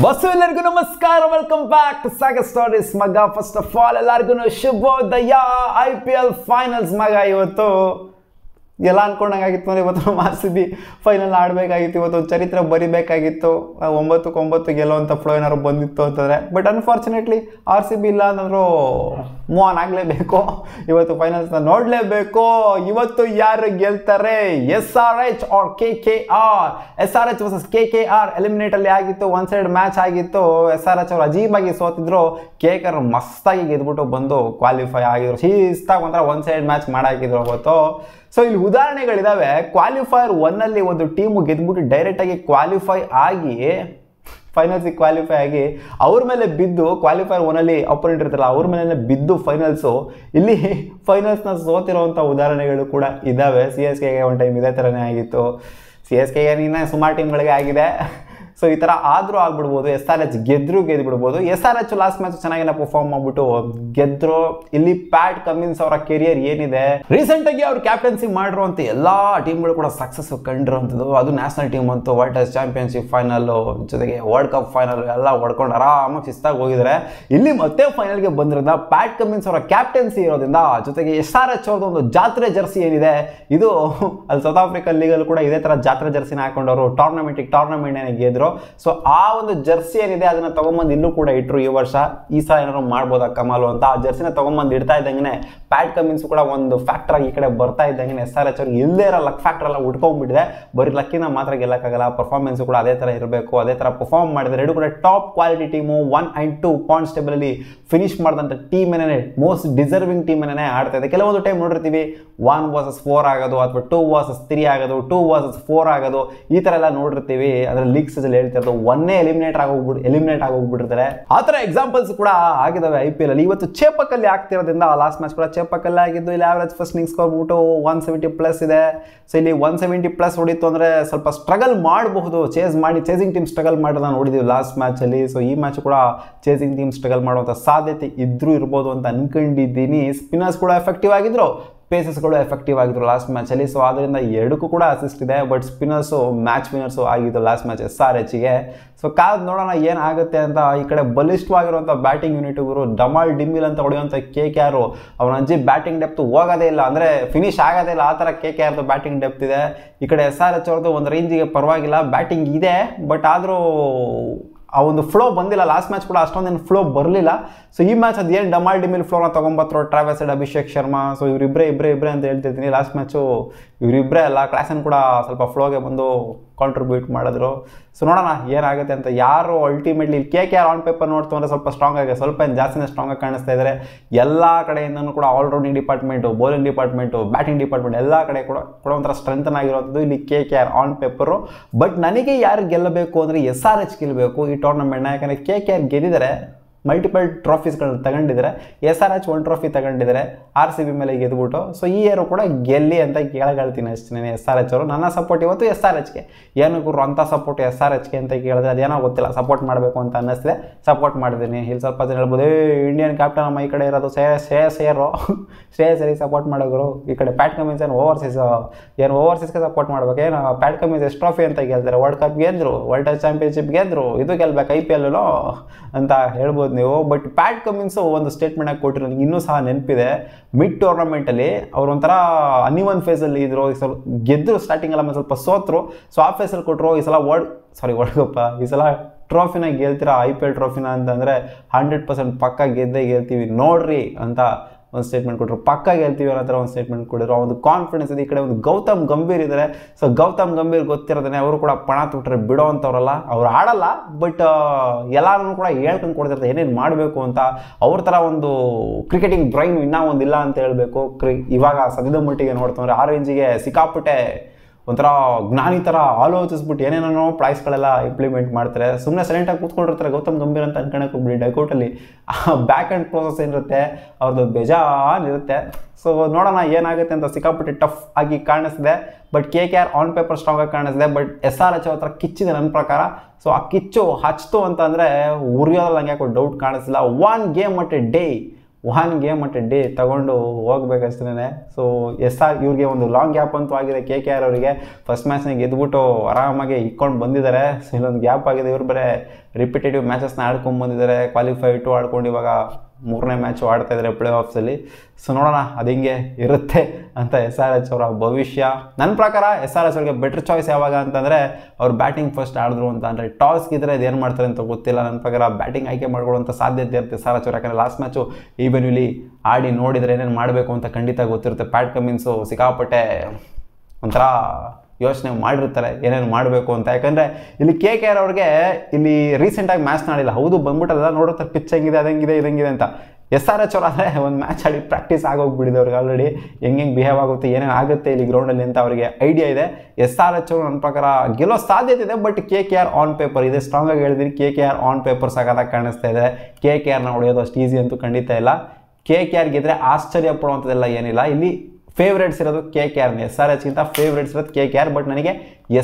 Bus ಎಲ್ಲರಿಗೂ ನಮಸ್ಕಾರ, welcome back to Sagar stories ಮಗ. ಫಸ್ಟ್ ಆಫ್ ಆಲ್ ಎಲ್ಲರಿಗೂ ಶುಭೋದಯ. IPL ಫೈನಲ್ಸ್ ಮಗ. ಇವತ್ತು ಎಲ್ಲ ಅನ್ಕೊಂಡಂಗಾಗಿತ್ತು ಅಂದರೆ ಇವತ್ತು ನಮ್ಮ RCB ಫೈನಲ್ ಆಡಬೇಕಾಗಿತ್ತು, ಇವತ್ತು ಚರಿತ್ರೆ ಬರಿಬೇಕಾಗಿತ್ತು, 9-9 ಗೆಲ್ಲುವಂಥ ಫ್ಲೋ ಏನಾದ್ರು ಬಂದಿತ್ತು ಅಂತಂದರೆ. ಬಟ್ ಅನ್ಫಾರ್ಚುನೇಟ್ಲಿ RCB ಇಲ್ಲ ಅಂದರೂ ಮೂವ್ ಆನ್ ಆಗಲೇಬೇಕು, ಇವತ್ತು ಫೈನಲ್ಸ್ನ ನೋಡಲೇಬೇಕು. ಇವತ್ತು ಯಾರು ಗೆಲ್ತಾರೆ? SRH or KKR. SRH versus KKR ಎಲಿಮಿನೇಟಲ್ಲಿ ಆಗಿತ್ತು, ಒನ್ ಸೈಡ್ ಮ್ಯಾಚ್ ಆಗಿತ್ತು. SRH ಅವರು ಅಜೀಬಾಗಿ ಸೋತಿದ್ರು, KKR ಮಸ್ತಾಗಿ ಗೆದ್ಬಿಟ್ಟು ಬಂದು ಕ್ವಾಲಿಫೈ ಆಗಿದ್ರು. ಶಿಸ್ತಾಗಿ ಒಂಥರ ಒನ್ ಸೈಡ್ ಮ್ಯಾಚ್ ಮಾಡಾಕಿದ್ರು ಅವತ್ತು. ಸೊ ಇಲ್ಲಿ ಉದಾಹರಣೆಗಳಿದಾವೆ. ಕ್ವಾಲಿಫೈಯರ್ 1 ಒಂದು ಟೀಮು ಗೆದ್ಬಿಟ್ಟು ಡೈರೆಕ್ಟಾಗಿ ಕ್ವಾಲಿಫೈ ಆಗಿ ಫೈನಲ್ಸಿಗೆ ಕ್ವಾಲಿಫೈ ಆಗಿ ಅವ್ರ ಮೇಲೆ ಬಿದ್ದು, ಕ್ವಾಲಿಫೈಯರ್ 1 ಅಪೋನೆಂಟ್ ಇರ್ತಾರಲ್ಲ ಅವ್ರ ಮೇಲೆ ಬಿದ್ದು ಫೈನಲ್ಸು, ಇಲ್ಲಿ ಫೈನಲ್ಸ್ನ ಸೋತಿರೋವಂಥ ಉದಾಹರಣೆಗಳು ಕೂಡ ಇದ್ದಾವೆ. CSKಗೆ ಒಂದು ಟೈಮ್ ಇದೇ ಥರನೇ ಆಗಿತ್ತು. CSKಗೆ ಸುಮಾರು ಟೀಮ್ಗಳಿಗೆ ಆಗಿದೆ. ಸೊ ಈ ಥರ ಆದರೂ ಆಗ್ಬಿಡ್ಬೋದು. SRH ಗೆದ್ಬಿಡ್ಬೋದು. SRH ಲಾಸ್ಟ್ ಮ್ಯಾಚ್ ಚೆನ್ನಾಗಿ ಪರ್ಫಾರ್ಮ್ ಮಾಡ್ಬಿಟ್ಟು ಗೆದ್ರು. ಇಲ್ಲಿ ಪ್ಯಾಟ್ ಕಮಿನ್ಸ್ ಅವರ ಕೆರಿಯರ್ ಏನಿದೆ, ರೀಸೆಂಟಾಗಿ ಅವ್ರು ಕ್ಯಾಪ್ಟನ್ಸಿ ಮಾಡಿರುವಂಥ ಎಲ್ಲ ಟೀಮ್ಗಳು ಕೂಡ ಸಕ್ಸಸ್ ಕಂಡಿರುವಂಥದ್ದು. ಅದು ನ್ಯಾಷನಲ್ ಟೀಮ್ ಅಂತೂ ವರ್ಲ್ಡ್ ಟೆಸ್ಟ್ ಚಾಂಪಿಯನ್ಶಿಪ್ ಫೈನಲ್ಲು ಜೊತೆಗೆ ವರ್ಲ್ಡ್ ಕಪ್ ಫೈನಲ್ ಎಲ್ಲ ಹೊಡ್ಕೊಂಡು ಆರಾಮಾಗಿ ಶಿಸ್ತಾಗಿ ಹೋಗಿದ್ದಾರೆ. ಇಲ್ಲಿ ಮತ್ತೆ ಫೈನಲ್ಗೆ ಬಂದಿರೋದ್ರಿಂದ ಪ್ಯಾಟ್ ಕಮಿನ್ಸ್ ಅವರ ಕ್ಯಾಪ್ಟನ್ಸಿ ಇರೋದ್ರಿಂದ, ಜೊತೆಗೆ SRH ಅವ್ರದ್ದು ಒಂದು ಜಾತ್ರೆ ಜರ್ಸಿ ಏನಿದೆ, ಇದು ಅಲ್ಲಿ ಸೌತ್ ಆಫ್ರಿಕಾ ಲೀಗಲ್ಲೂ ಕೂಡ ಇದೇ ಥರ ಜಾತ್ರೆ ಜರ್ಸಿನ ಹಾಕೊಂಡವರು ಟೂರ್ನಮೆಂಟ್ ಗೆದ್ರು. ಸೊ ಆ ಒಂದು ಜರ್ಸಿ ಏನಿದೆ ಅದನ್ನ ತಗೊಂಬಂದು ಇಲ್ಲೂ ಕೂಡ ಇಟ್ರು ಈ ವರ್ಷ. ಈ ಸಲ ಏನಾದ್ರು ಮಾಡ್ಬೋದಾ ಕಮಾಲು ಅಂತ ಆ ಜರ್ಸಿನ ತಗೊಂಬಂದು ಇಡ್ತಾ ಇದ್ದಂಗೆ ಪ್ಯಾಟ್ ಕಮಿನ್ಸ್ ಕೂಡ ಒಂದು ಫ್ಯಾಕ್ಟರ್ ಆಗಿ ಈ ಕಡೆ ಬರ್ತಾ ಇದ್ದಂಗೆ SRH ಅವ್ರಿಗೆ ಇಲ್ಲದೇ ಇರೋ ಲಕ್ ಫ್ಯಾಕ್ಟರ್ ಎಲ್ಲ ಉಟ್ಕೊಂಡ್ಬಿಟ್ಟಿದೆ. ಬರೀ ಲಕ್ಕಿನ ಮಾತ್ರ ಗೆಲ್ಲಕ್ಕಾಗಲ್ಲ, ಪರ್ಫಾರ್ಮೆನ್ಸ್ ಕೂಡ ಅದೇ ಥರ ಇರಬೇಕು. ಅದೇ ಥರ ಪರ್ಫಾರ್ಮ್ ಮಾಡಿದ್ರೆ ಎರಡು ಕೂಡ top quality team 1 and 2 points table ಅಲ್ಲಿ ಫಿನಿಶ್ ಮಾಡಿದಂಥ ಟೀಮ್ ಏನೇ ಮೋಸ್ಟ್ ಡಿಸರ್ವಿಂಗ್ ಟೀಮ್ ಏನೇ ಆಡ್ತಾ ಇದೆ. ಕೆಲವೊಂದು ಟೈಮ್ ನೋಡಿರ್ತೀವಿ 1 versus 4 ಆಗೋದು, ಅಥವಾ 2 versus 3 ಆಗೋದು, 2 versus 4 ಆಗೋದು, ಈ ಥರ ಎಲ್ಲ ನೋಡಿರ್ತೀವಿ. ಅದರ ಲೀಗ್ಸ್ ಹೇಳ್ತಾ ಇರೋದು ಒಂದೇ ಎಲಿಮಿನೇಟ್ ಆಗೋಗ್ಬಿಟ್ಟಿರ್ತಾರೆ. ಆ ಥರ ಎಕ್ಸಾಂಪಲ್ಸ್ ಕೂಡ ಆಗಿದಾವೆ IPL ಅಲ್ಲಿ. ಇವತ್ತು ಚೇಪಕಲ್ಲಿ ಆಗ್ತಿರೋದ್ರಿಂದ ಲಾಸ್ಟ್ ಮ್ಯಾಚ್ ಕೂಡ ಚೇಪಕಲ್ಲೇ ಆಗಿದ್ದು. ಇಲ್ಲಿ ಆವರೇಜ್ ಫಸ್ಟ್ ಇನ್ನಿಂಗ್ಸ್ ಸ್ಕೋರ್ ಬಿಟ್ಟು 170+ ಇದೆ. ಸೊ ಇಲ್ಲಿ 170+ ಹೊಡಿತು ಅಂದರೆ ಸ್ವಲ್ಪ ಸ್ಟ್ರಗಲ್ ಮಾಡಬಹುದು. ಚೇಸಿಂಗ್ ಟೀಮ್ ಸ್ಟ್ರಗಲ್ ಮಾಡೋದನ್ನ ನೋಡಿದ್ದೀವಿ ಲಾಸ್ಟ್ ಮ್ಯಾಚಲ್ಲಿ. ಸೊ ಈ ಮ್ಯಾಚ್ ಕೂಡ ಚೇಸಿಂಗ್ ಟೀಮ್ ಸ್ಟ್ರಗಲ್ ಮಾಡುವಂಥ ಸಾಧ್ಯತೆ ಇರ್ಬೋದು ಅಂತ ಅನ್ಕೊಂಡಿದ್ದೀನಿ. ಸ್ಪಿನ್ನರ್ಸ್ ಕೂಡ ಎಫೆಕ್ಟಿವ್ ಆಗಿದ್ರು, ಪೇಸಸ್ಗಳು ಎಫೆಕ್ಟಿವ್ ಆಗಿದ್ರು ಲಾಸ್ಟ್ ಮ್ಯಾಚಲ್ಲಿ. ಸೊ ಅದರಿಂದ ಎರಡಕ್ಕೂ ಕೂಡ ಅಸಿಸ್ಟ್ ಇದೆ. ಬಟ್ ಸ್ಪಿನ್ನರ್ಸು ಮ್ಯಾಚ್ ವಿನ್ನರ್ಸು ಆಗಿದ್ದು ಲಾಸ್ಟ್ ಮ್ಯಾಚ್ SRHಗೆ. ಸೊ ಕಾದ್ ನೋಡೋಣ ಏನಾಗುತ್ತೆ ಅಂತ. ಈ ಕಡೆ ಬಲಿಷ್ಠವಾಗಿರುವಂಥ ಬ್ಯಾಟಿಂಗ್ ಯೂನಿಟ್ಗಳು ಡಮಾಲ್ ಡಿಮಿಲ್ ಅಂತ ಹೊಡೆಯುವಂಥ KKR, ಅವನ ಅಜ್ಜಿ ಬ್ಯಾಟಿಂಗ್ ಡೆಪ್ತ್ ಹೋಗೋದೇ ಇಲ್ಲ, ಅಂದರೆ ಫಿನಿಶ್ ಆಗೋದೇ ಇಲ್ಲ, ಆ ಥರ KKRದು ಬ್ಯಾಟಿಂಗ್ ಡೆಪ್ತ್ ಇದೆ. ಈ ಕಡೆ SRH ಅವ್ರದ್ದು ಒಂದು ರೇಂಜಿಗೆ ಪರವಾಗಿಲ್ಲ, ಬ್ಯಾಟಿಂಗ್ ಇದೆ, ಬಟ್ ಆದರೂ ಆ ಒಂದು ಫ್ಲೋ ಬಂದಿಲ್ಲ. ಲಾಸ್ಟ್ ಮ್ಯಾಚ್ ಕೂಡ ಅಷ್ಟೊಂದೇನು ಫ್ಲೋ ಬರಲಿಲ್ಲ. ಸೊ ಈ ಮ್ಯಾಚ್ ಅದೇನು ಡಮಾಲ್ ಡಿಮಿಲ್ ಫ್ಲೋನ ತೊಗೊಂಬತ್ತರು, ಟ್ರಾವೆಸ್ ಹೆಡ್, ಅಭಿಷೇಕ್ ಶರ್ಮಾ. ಸೊ ಇವರಿಬ್ಬರೇ ಅಂತ ಹೇಳ್ತಿರ್ತೀನಿ. ಲಾಸ್ಟ್ ಮ್ಯಾಚು ಇವರಿಬ್ಬರೇ ಅಲ್ಲ, ಕ್ಲಾಸನ್ ಕೂಡ ಸ್ವಲ್ಪ ಫ್ಲೋಗೆ ಬಂದು ಕಾಂಟ್ರಿಬ್ಯೂಟ್ ಮಾಡಿದ್ರು. ಸೊ ನೋಡೋಣ ಏನಾಗುತ್ತೆ ಅಂತ. ಯಾರು ಅಲ್ಟಿಮೇಟ್ಲಿ KKR ಆನ್ ಪೇಪರ್ ನೋಡ್ತು ಅಂದರೆ ಸ್ವಲ್ಪ ಸ್ಟ್ರಾಂಗ್ ಆಗಿ, ಸ್ವಲ್ಪ ಏನು ಜಾಸ್ತಿನೇ ಸ್ಟ್ರಾಂಗ್ ಆಗಿ ಕಾಣಿಸ್ತಾ ಇದ್ದಾರೆ. ಎಲ್ಲ ಕಡೆಯಿಂದನೂ ಕೂಡ ಆಲ್ರೌಂಡಿಂಗ್ department, bowling department, batting department ಎಲ್ಲ ಕಡೆ ಕೂಡ ಒಂಥರ ಸ್ಟ್ರೆಂಥನ್ ಆಗಿರೋದು ಇಲ್ಲಿ KKR ಆನ್ ಪೇಪರು. ಬಟ್ ನನಗೆ ಯಾರು ಗೆಲ್ಲಬೇಕು ಅಂದರೆ SRH ಗೆಲ್ಲಬೇಕು ಈ ಟೂರ್ನಮೆಂಟ್ನ. ಯಾಕಂದರೆ KKR ಗೆದ್ದಿದ್ದಾರೆ, ಮಲ್ಟಿಪಲ್ ಟ್ರಾಫೀಸ್ಗಳನ್ನ ತಗೊಂಡಿದ್ದಾರೆ. SRH 1 ಟ್ರಾಫಿ ತಗೊಂಡಿದ್ದಾರೆ RCB ಮೇಲೆ ಗೆದ್ಬಿಟ್ಟು. ಸೊ ಈ ಇಯರು ಕೂಡ ಗೆಲ್ಲಿ ಅಂತ ಕೇಳಗಳ್ತೀನಿ ಅಷ್ಟೇ SRH ಅವರು. ನನ್ನ ಸಪೋರ್ಟ್ ಇವತ್ತು SRHಗೆ. ಏನಕ್ಕೂ ಅಂಥ ಸಪೋರ್ಟ್ SRHಗೆ ಅಂತ ಕೇಳಿದ್ರೆ ಅದೇನೋ ಗೊತ್ತಿಲ್ಲ, ಸಪೋರ್ಟ್ ಮಾಡಬೇಕು ಅಂತ ಅನ್ನಿಸ್ತಿದೆ, ಸಪೋರ್ಟ್ ಮಾಡಿದ್ದೀನಿ. ಇಲ್ಲಿ ಸ್ವಲ್ಪ ಜನ ಹೇಳ್ಬೋದು, ಇಂಡಿಯನ್ ಕ್ಯಾಪ್ಟನ್ ನಮ್ಮ ಈ ಕಡೆ ಇರೋದು ಶ್ರೇಯಸ್ ಸಪೋರ್ಟ್ ಮಾಡೋರು. ಈ ಕಡೆ ಪ್ಯಾಟ್ ಕಮಿನ್ಸ್ ಓವರ್ಸೀಸ್ಗೆ ಸಪೋರ್ಟ್ ಮಾಡ್ಬೇಕು. ಏನು ಪ್ಯಾಟ್ ಕಮಿನ್ಸ್ ಎಷ್ಟು ಟ್ರಾಫಿ ಅಂತ ಗೆಲ್ತಾರೆ, ವರ್ಲ್ಡ್ ಕಪ್ ಗೆದ್ರು, ವರ್ಲ್ಡ್ ಟೆಸ್ಟ್ ಚಾಂಪಿಯನ್ಶಿಪ್ ಗೆದ್ರು, ಇದು ಗೆಲ್ಬೇಕು IPL ಅಂತ ಹೇಳ್ಬೋದು ನೀವು. ಬಟ್ ಪ್ಯಾಟ್ ಕಮಿನ್ಸು ಒಂದು ಸ್ಟೇಟ್ಮೆಂಟ್ ಆಗಿ ಕೊಟ್ಟಿರೋ ನನಗೆ ಇನ್ನೂ ಸಹ ನೆನಪಿದೆ. ಮಿಡ್ ಟೂರ್ನಮೆಂಟಲ್ಲಿ ಅವರು ಒಂಥರ ಅನ್ಇವನ್ ಫೇಸಲ್ಲಿ ಇದ್ರು. ಈ ಸಲ ಗೆದ್ದರು, ಸ್ಟಾರ್ಟಿಂಗ್ ಎಲ್ಲ ಸ್ವಲ್ಪ ಸೋತರು. ಸೊ ಆ ಫೇಸಲ್ಲಿ ಕೊಟ್ಟರು. ಈ ಸಲ ವರ್ಲ್ಡ್ ಕಪ್ ಈ ಸಲ ಟ್ರೋಫಿನ ಗೆಲ್ತೀರಾ, IPL ಟ್ರೋಫಿನ ಅಂತಂದರೆ 100% ಪಕ್ಕ ಗೆಲ್ತೀವಿ ನೋಡ್ರಿ ಅಂತ ಒಂದು ಸ್ಟೇಟ್ಮೆಂಟ್ ಕೊಟ್ಟರು. ಪಕ್ಕ ಗೆಲ್ತೀವಿ ಅನ್ನೋ ಥರ ಒಂದು ಸ್ಟೇಟ್ಮೆಂಟ್ ಕೊಟ್ಟಿದ್ರು. ಒಂದು ಕಾನ್ಫಿಡೆನ್ಸ್ ಇದೆ. ಈ ಕಡೆ ಒಂದು ಗೌತಮ್ ಗಂಭೀರ್ ಇದ್ದಾರೆ. ಸೊ ಗೌತಮ್ ಗಂಭೀರ್ ಗೊತ್ತಿರೋದೇ, ಅವರು ಕೂಡ ಪಣ ತೊಟ್ಟರೆ ಬಿಡೋ ಅಂಥವ್ರಲ್ಲ, ಅವ್ರು ಆಡಲ್ಲ, ಬಟ್ ಎಲ್ಲರೂ ಕೂಡ ಹೇಳ್ಕೊಂಡು ಕೊಡ್ತಿರ್ತಾರೆ ಏನೇನು ಮಾಡಬೇಕು ಅಂತ. ಅವ್ರ ಥರ ಒಂದು ಕ್ರಿಕೆಟಿಂಗ್ ಬ್ರೈನ್ ಇನ್ನೂ ಒಂದಿಲ್ಲ ಅಂತ ಹೇಳಬೇಕು. ಇವಾಗ ಸದ್ಯದ ಮಟ್ಟಿಗೆ ನೋಡ್ತಂದ್ರೆ ಆ ರೇಂಜಿಗೆ ಸಿಕ್ಕಾಪಟ್ಟೆ ಒಂಥರ ಜ್ಞಾನಿ ಥರ ಆಲೋಚಿಸ್ಬಿಟ್ಟು ಏನೇನೋ ಪ್ರಾಯ್ಸ್ಗಳೆಲ್ಲ ಇಂಪ್ಲಿಮೆಂಟ್ ಮಾಡ್ತಾರೆ. ಸುಮ್ಮನೆ ಸೈಲೆಂಟಾಗಿ ಕೂತ್ಕೊಂಡಿರ್ತಾರೆ ಗೌತಮ್ ಗಂಭೀರ್ ಅಂತ ಅನ್ಕೊಳಕ್ಕೆ ಹೋಗ್ಬಿಡಿ. ಡೈಕೌಟಲ್ಲಿ ಬ್ಯಾಕ್ ಆ್ಯಂಡ್ ಪ್ರೋಸೆಸ್ ಏನಿರುತ್ತೆ ಅವ್ರದ್ದು ಬೇಜಾನಿರುತ್ತೆ. ಸೊ ನೋಡೋಣ ಏನಾಗುತ್ತೆ ಅಂತ. ಸಿಕ್ಕಾಪಟ್ಟೆ ಟಫ್ ಆಗಿ ಕಾಣಿಸ್ತಿದೆ. But KKR on paper strong ಆಗಿ ಕಾಣಿಸ್ತಿದೆ. ಬಟ್ SRH ಹತ್ರ ಕಿಚ್ಚಿದೆ ನನ್ನ ಪ್ರಕಾರ. ಸೊ ಆ ಕಿಚ್ಚು ಹಚ್ತು ಅಂತಂದರೆ ಉರಿಯೋದ್ರಲ್ಲಿ ಹಂಗೆ ಯಾಕೋ ಡೌಟ್ ಕಾಣಿಸ್ತಿಲ್ಲ. 1 game at a day 1 game ಮತ್ತು ಡೇ ತಗೊಂಡು ಹೋಗ್ಬೇಕಷ್ಟೇ. ಸೊ ಇವ್ರಿಗೆ ಒಂದು ಲಾಂಗ್ ಗ್ಯಾಪ್ ಅಂತೂ ಆಗಿದೆ KKR ಅವರಿಗೆ. ಫಸ್ಟ್ ಮ್ಯಾಚ್ನಾಗ ಗೆದ್ಬಿಟ್ಟು ಆರಾಮಾಗಿ ಇಕ್ಕೊಂಡು ಬಂದಿದ್ದಾರೆ. ಸೊ ಇಲ್ಲೊಂದು ಗ್ಯಾಪ್ ಆಗಿದೆ. ಇವ್ರು ಬರೀ ರಿಪಿಟೇಟಿವ್ ಮ್ಯಾಚಸ್ನ ಆಡ್ಕೊಂಡು ಬಂದಿದ್ದಾರೆ. ಕ್ವಾಲಿಫೈ ಟು ಆಡ್ಕೊಂಡು ಇವಾಗ 3ನೇ ಮ್ಯಾಚು ಆಡ್ತಾ ಇದ್ದಾರೆ ಪ್ಲೇ ಆಫ್ಸಲ್ಲಿ. ಸೊ ನೋಡೋಣ ಅದು ಹಿಂಗೆ ಇರುತ್ತೆ ಅಂತ SRH ಅವರ ಭವಿಷ್ಯ. ನನ್ನ ಪ್ರಕಾರ SRH ಅವ್ರಿಗೆ ಬೆಟರ್ ಚಾಯ್ಸ್ ಯಾವಾಗ ಅಂತಂದರೆ ಅವ್ರು ಬ್ಯಾಟಿಂಗ್ ಫಸ್ಟ್ ಆಡಿದ್ರು ಅಂತ. ಅಂದರೆ ಟಾಸ್ ಗಿದ್ರೆ ಅದೇನು ಮಾಡ್ತಾರೆ ಅಂತ ಗೊತ್ತಿಲ್ಲ. ನನ್ನ ಪ್ರಕಾರ ಬ್ಯಾಟಿಂಗ್ ಆಯ್ಕೆ ಮಾಡ್ಕೊಳ್ಳೋಂಥ ಸಾಧ್ಯತೆ ಇರುತ್ತೆ SRH ಅವ್ರು. ಯಾಕಂದರೆ ಲಾಸ್ಟ್ ಮ್ಯಾಚು ಈವನ್ಯುಲಿ ಆಡಿ ನೋಡಿದರೆ ಏನೇನು ಮಾಡಬೇಕು ಅಂತ ಖಂಡಿತ ಗೊತ್ತಿರುತ್ತೆ. ಪ್ಯಾಟ್ ಕಮಿನ್ಸು ಸಿಕ್ಕಾಪಟ್ಟೆ ಒಂಥರ ಯೋಚನೆ ಮಾಡಿರ್ತಾರೆ ಏನೇನು ಮಾಡಬೇಕು ಅಂತ. ಯಾಕಂದರೆ ಇಲ್ಲಿ KKR ಅವ್ರಿಗೆ ಇಲ್ಲಿ ರೀಸೆಂಟಾಗಿ ಮ್ಯಾಚ್ ಆಡಿಲ್ಲ. ಹೌದು ಬಂದ್ಬಿಟ್ಟಲ್ಲ ನೋಡುತ್ತಾರೆ ಪಿಚ್ ಹೆಂಗಿದೆ ಅದಂಗಿದೆ ಇದಂಗಿದೆ ಅಂತ. SRH ಅವರಾದರೆ ಒಂದು ಮ್ಯಾಚ್ ಆಡಿ ಪ್ರಾಕ್ಟೀಸ್ ಆಗೋಗ್ಬಿಟ್ಟಿದೆ ಅವ್ರಿಗೆ ಆಲ್ರೆಡಿ. ಹೆಂಗೆ ಬಿಹೇವ್ ಆಗುತ್ತೆ ಏನೇನು ಆಗುತ್ತೆ ಇಲ್ಲಿ ಗ್ರೌಂಡಲ್ಲಿ ಅಂತ ಅವರಿಗೆ ಐಡಿಯಾ ಇದೆ. SRH ಅವರು ನನ್ನ ಪ್ರಕಾರ ಗೆಲ್ಲೋ ಸಾಧ್ಯತೆ ಇದೆ. ಬಟ್ KKR ಆನ್ ಪೇಪರ್ ಇದೆ. ಸ್ಟ್ರಾಂಗಾಗಿ ಹೇಳಿದ್ದೀನಿ KKR ಆನ್ ಪೇಪರ್ ಸಾಕಾದಾಗ ಕಾಣಿಸ್ತಾ ಇದೆ. KKRನ ಹೊಡೆಯೋದು ಅಷ್ಟು ಈಸಿ ಅಂತೂ ಖಂಡಿತ ಇಲ್ಲ. KKR ಗೆದ್ರೆ ಆಶ್ಚರ್ಯ ಪಡುವಂಥದ್ದೆಲ್ಲ ಏನಿಲ್ಲ. ಇಲ್ಲಿ ಫೇವ್ರೇಟ್ಸ್ ಇರೋದು KKRನೇ. SRHಗಿಂತ ಫೇವ್ರೇಟ್ಸ್ ಇರೋದು KKR. ಬಟ್ ನನಗೆ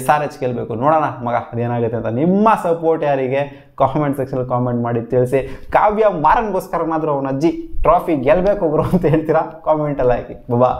SRH ಗೆಲ್ಲಬೇಕು. ನೋಡೋಣ ಮಗ ಅದೇನಾಗುತ್ತೆ ಅಂತ. ನಿಮ್ಮ ಸಪೋರ್ಟ್ ಯಾರಿಗೆ ಕಾಮೆಂಟ್ ಸೆಕ್ಷನಲ್ಲಿ ಕಾಮೆಂಟ್ ಮಾಡಿ ತಿಳಿಸಿ. ಕಾವ್ಯ ಮಾರನ್ಗೋಸ್ಕರನಾದರೂ ಅವನ ಅಜ್ಜಿ ಟ್ರಾಫಿ ಗೆಲ್ಲಬೇಕು ಗುರು ಅಂತ ಹೇಳ್ತೀರಾ? ಕಾಮೆಂಟಲ್ಲಿ ಹಾಕಿ. ಬಾ.